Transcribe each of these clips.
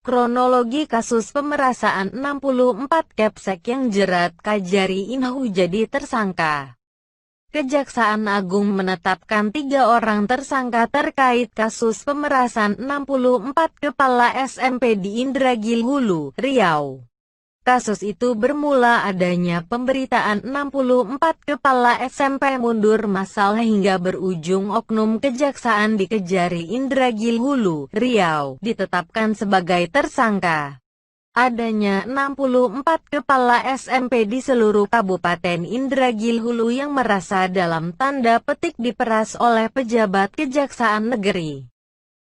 Kronologi kasus pemerasan 64 Kepsek yang jerat Kajari Inhu jadi tersangka. Kejaksaan Agung menetapkan 3 orang tersangka terkait kasus pemerasan 64 kepala SMP di Indragiri Hulu, Riau. Kasus itu bermula adanya pemberitaan 64 kepala SMP mundur massal hingga berujung oknum kejaksaan di Kejari Indragiri Hulu, Riau, ditetapkan sebagai tersangka. Adanya 64 kepala SMP di seluruh Kabupaten Indragiri Hulu yang merasa dalam tanda petik diperas oleh pejabat Kejaksaan Negeri.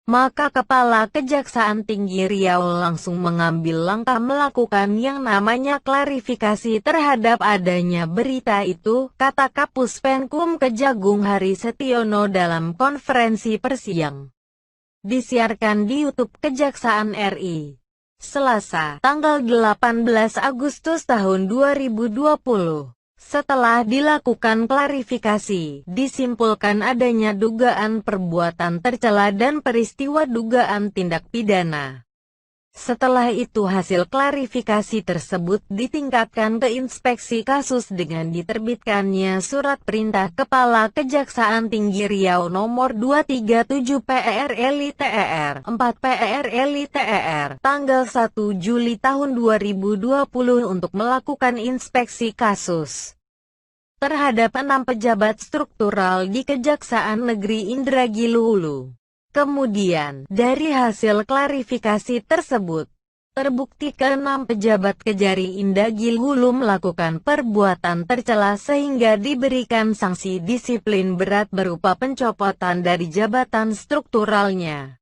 Maka Kepala Kejaksaan Tinggi Riau langsung mengambil langkah melakukan yang namanya klarifikasi terhadap adanya berita itu, kata Kapus Penkum Kejagung Hari Setiono dalam konferensi pers yang disiarkan di YouTube Kejaksaan RI. Selasa, tanggal 18 Agustus tahun 2020. Setelah dilakukan klarifikasi, disimpulkan adanya dugaan perbuatan tercela dan peristiwa dugaan tindak pidana. Setelah itu hasil klarifikasi tersebut ditingkatkan ke inspeksi kasus dengan diterbitkannya Surat Perintah Kepala Kejaksaan Tinggi Riau nomor 237 PRLITER 4 PRLITER tanggal 1 Juli tahun 2020 untuk melakukan inspeksi kasus terhadap 6 pejabat struktural di Kejaksaan Negeri Indragiri Hulu. Kemudian, dari hasil klarifikasi tersebut, terbukti ke-6 pejabat Kejari Indragiri Hulu melakukan perbuatan tercela sehingga diberikan sanksi disiplin berat berupa pencopotan dari jabatan strukturalnya.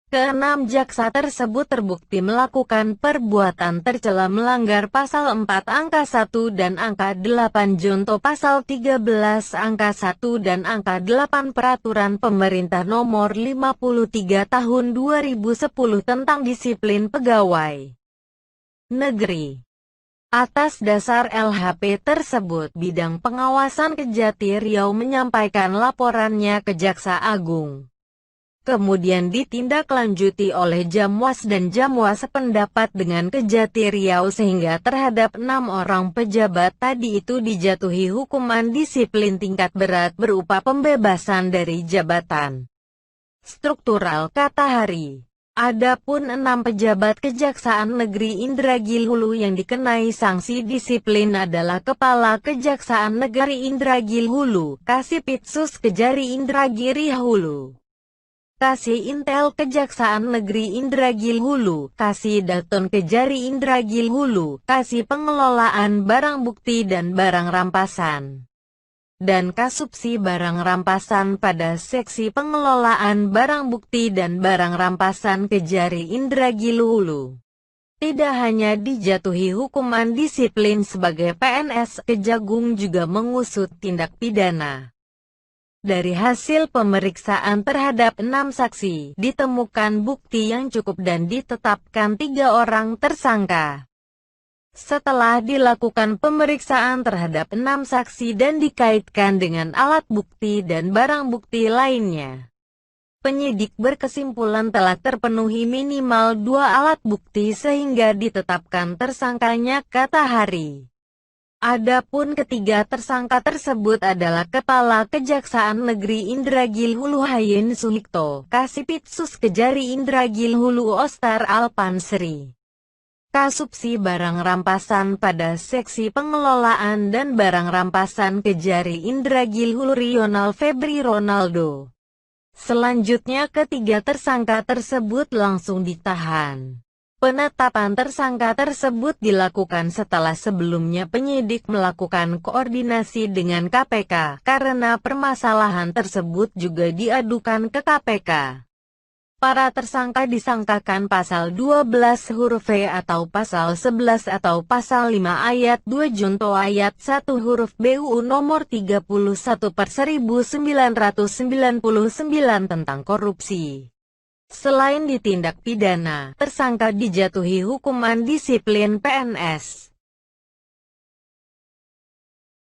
Ke-6 jaksa tersebut terbukti melakukan perbuatan tercela melanggar pasal 4 angka 1 dan angka 8 junto pasal 13 angka 1 dan angka 8 Peraturan Pemerintah Nomor 53 Tahun 2010 tentang Disiplin Pegawai Negeri. Atas dasar LHP tersebut, Bidang Pengawasan Kejati Riau menyampaikan laporannya ke Jaksa Agung. Kemudian ditindaklanjuti oleh Jamwas dan Jamwas sependapat dengan Kejati Riau sehingga terhadap 6 orang pejabat tadi itu dijatuhi hukuman disiplin tingkat berat berupa pembebasan dari jabatan struktural, kata Hari. Adapun 6 pejabat Kejaksaan Negeri Indragiri Hulu yang dikenai sanksi disiplin adalah Kepala Kejaksaan Negeri Indragiri Hulu, Kasipitsus Kejari Indragiri Hulu, Kasih Intel Kejaksaan Negeri Indragiri Hulu, Kasih Daton Kejari Indragiri Hulu, Kasih Pengelolaan Barang Bukti dan Barang Rampasan, dan Kasubsi Barang Rampasan pada Seksi Pengelolaan Barang Bukti dan Barang Rampasan Kejari Indragiri Hulu. Tidak hanya dijatuhi hukuman disiplin sebagai PNS, Kejagung juga mengusut tindak pidana. Dari hasil pemeriksaan terhadap 6 saksi, ditemukan bukti yang cukup dan ditetapkan 3 orang tersangka. Setelah dilakukan pemeriksaan terhadap 6 saksi dan dikaitkan dengan alat bukti dan barang bukti lainnya, penyidik berkesimpulan telah terpenuhi minimal 2 alat bukti sehingga ditetapkan tersangkanya, kata Hari. Adapun ketiga tersangka tersebut adalah Kepala Kejaksaan Negeri Indragiri Hulu Hayen Suhikto, Kasipitsus Kejari Indragiri Hulu Ostar Alpansri, Kasubsi Barang Rampasan pada Seksi Pengelolaan dan Barang Rampasan Kejari Indragiri Hulu Rional Febri Ronaldo. Selanjutnya ketiga tersangka tersebut langsung ditahan. Penetapan tersangka tersebut dilakukan setelah sebelumnya penyidik melakukan koordinasi dengan KPK, karena permasalahan tersebut juga diadukan ke KPK. Para tersangka disangkakan pasal 12 huruf V atau pasal 11 atau pasal 5 ayat 2 junto ayat 1 huruf BUU nomor 31/1999 tentang korupsi. Selain ditindak pidana, tersangka dijatuhi hukuman disiplin PNS.